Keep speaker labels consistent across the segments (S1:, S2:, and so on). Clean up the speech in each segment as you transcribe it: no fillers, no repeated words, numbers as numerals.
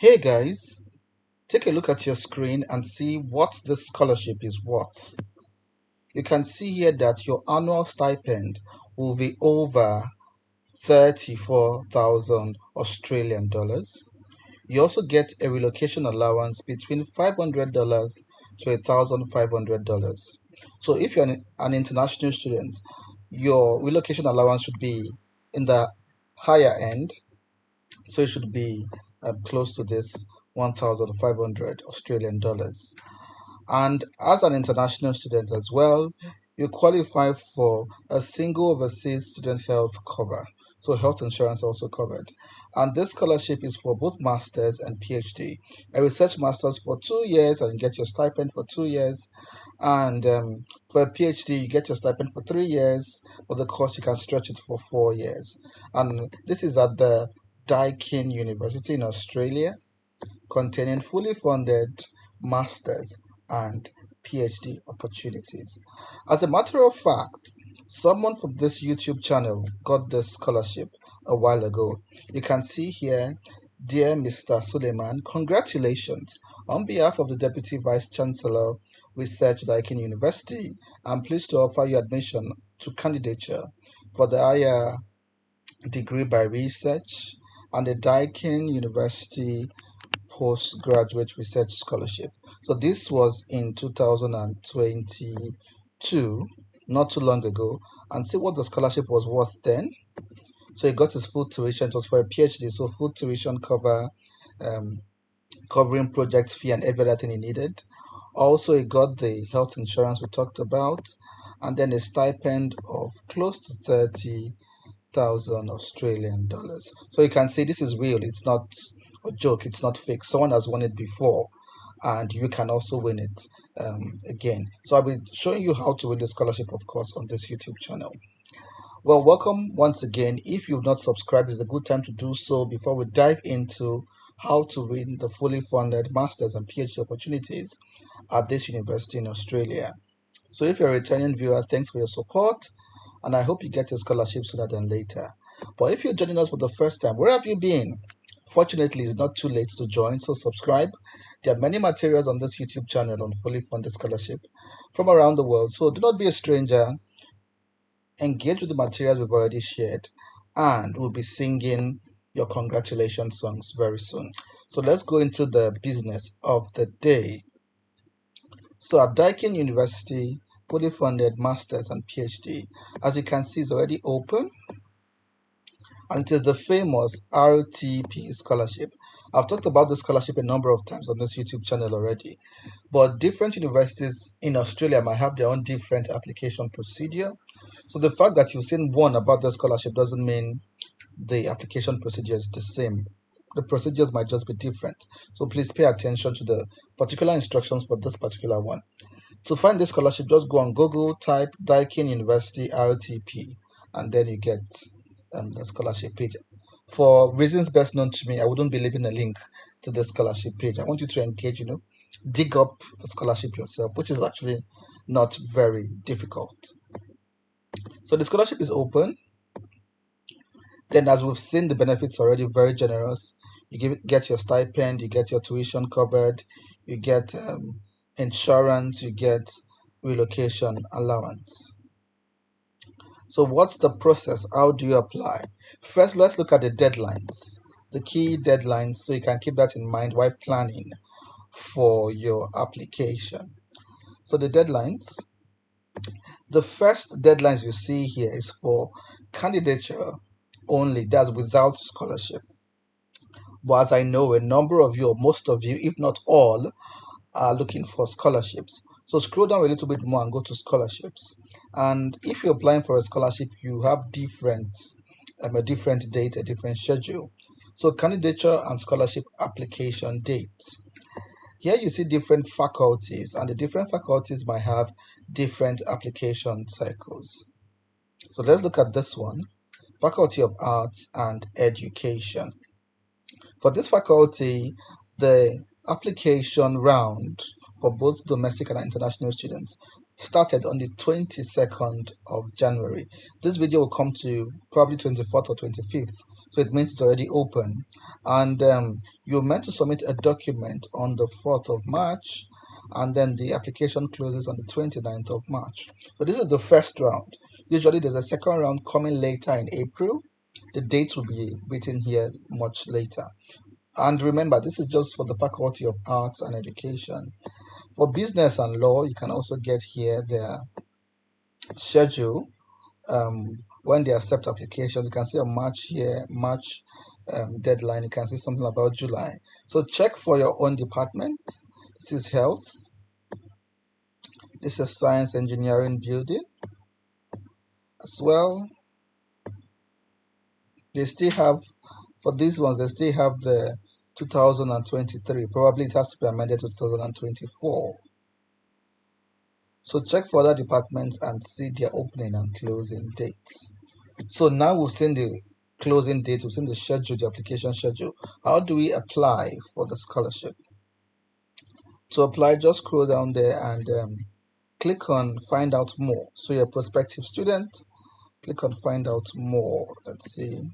S1: Hey guys, take a look at your screen and see what this scholarship is worth. You can see here that your annual stipend will be over 34,000 Australian dollars. You also get a relocation allowance between $500 to $1,500. So if you're an international student, your relocation allowance should be in the higher end, so it should be close to this 1,500 Australian dollars. And as an international student as well, you qualify for a single overseas student health cover. So health insurance also covered. And this scholarship is for both masters and PhD. A research master's for 2 years and you get your stipend for 2 years. And for a PhD, you get your stipend for 3 years, but the course you can stretch it for 4 years. And this is at the Deakin University in Australia, containing fully funded masters and PhD opportunities. As a matter of fact, someone from this YouTube channel got this scholarship a while ago. You can see here, dear Mr. Suleiman, congratulations. On behalf of the Deputy Vice Chancellor, Research Deakin University, I'm pleased to offer you admission to candidature for the higher degree by research and the Deakin University postgraduate research scholarship. So this was in 2022, not too long ago, and see what the scholarship was worth then. So he got his full tuition. It was for a PhD, so full tuition um, covering project fee and everything he needed. Also, he got the health insurance we talked about, and then a stipend of close to 30,000 Australian dollars. So you can see this is real. It's not a joke. It's not fake. Someone has won it before, and you can also win it again. So I'll be showing you how to win the scholarship, of course, on this YouTube channel. Well, welcome once again. If you've not subscribed, it's a good time to do so before we dive into how to win the fully funded master's and PhD opportunities at this university in Australia. So if you're a returning viewer, thanks for your support, and I hope you get a scholarship sooner than later. But if you're joining us for the first time, where have you been? Fortunately, it's not too late to join, so subscribe. There are many materials on this YouTube channel on fully funded scholarship from around the world, so do not be a stranger. Engage with the materials we've already shared, and we'll be singing your congratulations songs very soon. So let's go into the business of the day. So at Deakin University, fully funded masters and PhD, as you can see, is already open, and it is the famous RTP scholarship. I've talked about the scholarship a number of times on this YouTube channel already, but different universities in Australia might have their own different application procedure. So the fact that you've seen one about the scholarship doesn't mean the application procedure is the same. The procedures might just be different. So please pay attention to the particular instructions for this particular one. To find this scholarship, just go on Google, type Deakin University RTP, and then you get the scholarship page. For reasons best known to me, I wouldn't be leaving a link to the scholarship page. I want you to engage, dig up the scholarship yourself, which is actually not very difficult. So the scholarship is open. Then, as we've seen, the benefits are already very generous. You get your stipend, you get your tuition covered, you get insurance, you get relocation allowance. So what's the process? How do you apply? First, let's look at the deadlines, the key deadlines, so you can keep that in mind while planning for your application. So the deadlines, the first deadlines you see here is for candidature only, that's without scholarship. But as I know, a number of you, or most of you, if not all, are looking for scholarships. So scroll down a little bit more and go to scholarships. And if you're applying for a scholarship, you have a different date, a different schedule. So candidature and scholarship application dates. Here you see different faculties, and the different faculties might have different application cycles. So let's look at this one, Faculty of Arts and Education. For this faculty, the application round for both domestic and international students started on the 22nd of January. This video will come to you probably 24th or 25th, so it means it's already open. And you're meant to submit a document on the 4th of March, and then the application closes on the 29th of March. So this is the first round. Usually there's a second round coming later in April. The date will be written here much later. And remember, this is just for the Faculty of Arts and Education. For business and law, you can also get here their schedule when they accept applications. You can see a March here, March deadline. You can see something about July. So check for your own department. This is health. This is science, engineering, building as well. They still have, for these ones, they still have the 2023. Probably it has to be amended to 2024. So check for other departments and see their opening and closing dates. So now we've seen the closing date, we've seen the schedule, the application schedule. How do we apply for the scholarship? To apply, just scroll down there and click on find out more. So you're a prospective student, click on find out more. Let's see.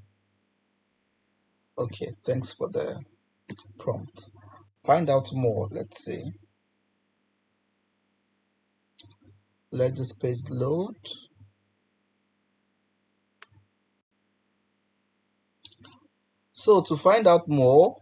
S1: Okay, thanks for the prompt. Find out more, let's see. Let this page load. So to find out more,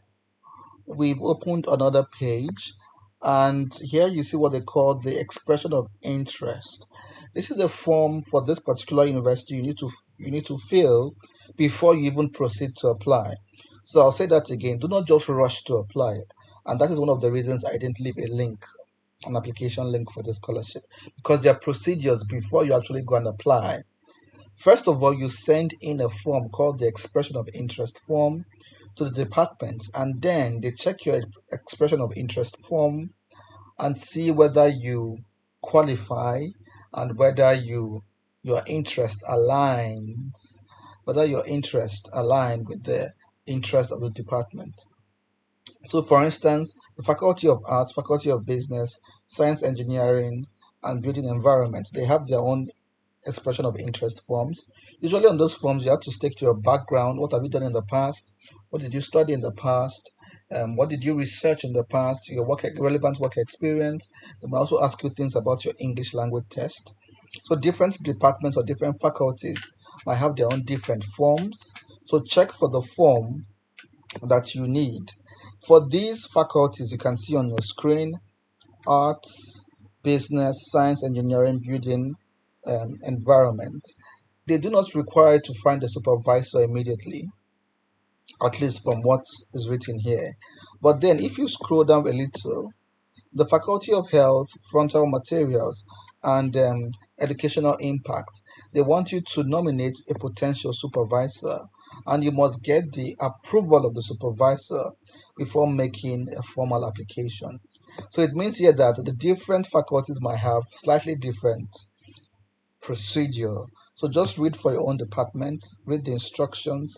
S1: we've opened another page, and here you see what they call the expression of interest. This is a form for this particular university you need to fill before you even proceed to apply. So I'll say that again, do not just rush to apply. And that is one of the reasons I didn't leave a link, an application link for the scholarship, because there are procedures before you actually go and apply. First of all, you send in a form called the expression of interest form to the departments, and then they check your expression of interest form and see whether you qualify and whether your interest aligns, whether your interest align with the interest of the department. So for instance, the Faculty of Arts, Faculty of Business, Science, Engineering, and Building Environment, they have their own expression of interest forms. Usually on those forms, you have to stick to your background. What have you done in the past? What did you study in the past? What did you research in the past? Your relevant work experience. They may also ask you things about your English language test. So different departments or different faculties might have their own different forms. So check for the form that you need. For these faculties, you can see on your screen, arts, business, science, engineering, building, environment. They do not require you to find a supervisor immediately, at least from what is written here. But then if you scroll down a little, the Faculty of Health, Frontal Materials, and Educational Impact, they want you to nominate a potential supervisor, and you must get the approval of the supervisor before making a formal application. So it means here that the different faculties might have slightly different procedure. So just read for your own department, read the instructions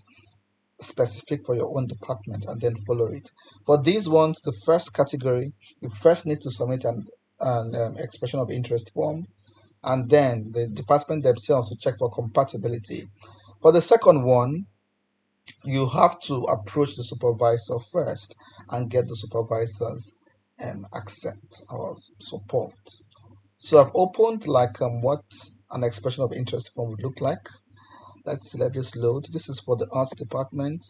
S1: specific for your own department, and then follow it. For these ones, the first category, you first need to submit an expression of interest form, and then the department themselves will check for compatibility. For the second one, you have to approach the supervisor first and get the supervisor's accept or support. So I've opened like what an expression of interest form would look like. Let's let this load. This is for the arts department.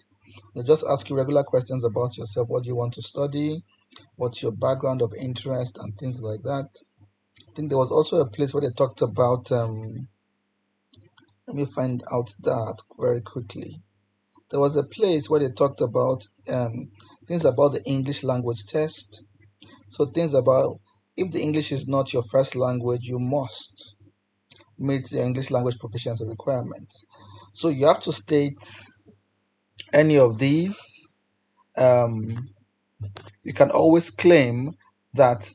S1: They just ask you regular questions about yourself. What do you want to study? What's your background of interest and things like that. I think there was also a place where they talked about, let me find out that very quickly. There was a place where they talked about things about the English language test. So things about, if the English is not your first language, you must meet the English language proficiency requirements. So you have to state any of these. You can always claim that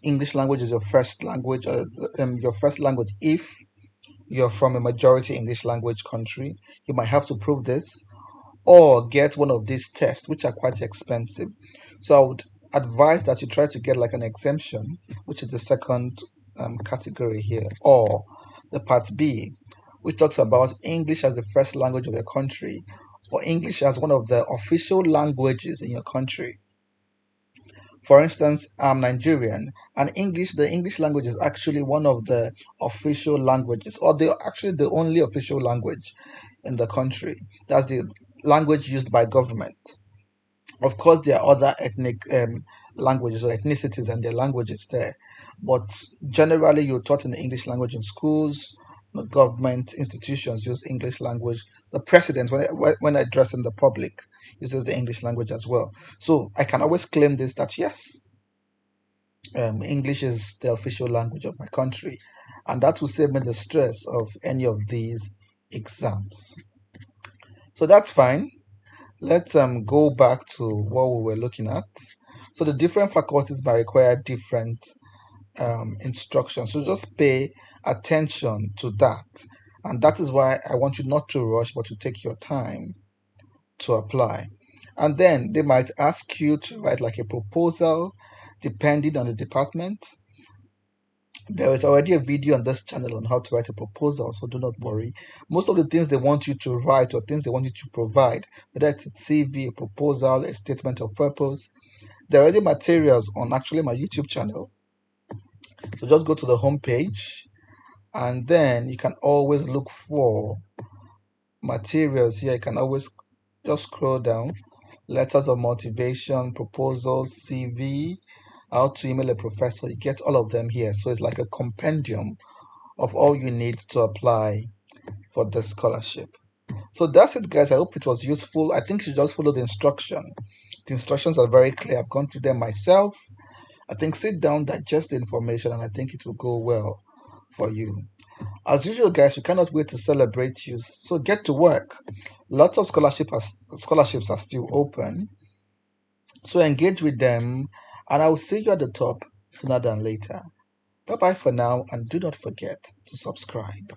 S1: English language is your first language, or your first language if you're from a majority English language country. You might have to prove this, or get one of these tests, which are quite expensive. So I would advise that you try to get like an exemption, which is the second category here, or the part B, which talks about English as the first language of your country, or English as one of the official languages in your country. For instance, I'm Nigerian, and the English language is actually one of the official languages, or actually the only official language in the country. That's the language used by government. Of course, there are other ethnic languages or ethnicities and their languages there, but generally, you're taught in the English language in schools. The government institutions use English language. The president, when addressing the public, uses the English language as well. So I can always claim this that yes, English is the official language of my country, and that will save me the stress of any of these exams. So that's fine. Let's go back to what we were looking at. So the different faculties might require different instructions. So just pay attention to that. And that is why I want you not to rush, but to take your time to apply. And then they might ask you to write like a proposal, depending on the department. There is already a video on this channel on how to write a proposal, so do not worry. Most of the things they want you to write or things they want you to provide, whether it's a CV, a proposal, a statement of purpose, there are already materials on actually my YouTube channel. So just go to the home page, and then you can always look for materials here. You can always just scroll down. Letters of motivation, proposals, CV, how to email a professor. You get all of them here. So it's like a compendium of all you need to apply for the scholarship. So that's it, guys. I hope it was useful. I think you should just follow the instruction. The instructions are very clear. I've gone through them myself. I think sit down, digest the information, and I think it will go well for you. As usual, guys, we cannot wait to celebrate you. So get to work. Lots of scholarships are still open. So engage with them, and I will see you at the top sooner than later. Bye bye for now, and do not forget to subscribe.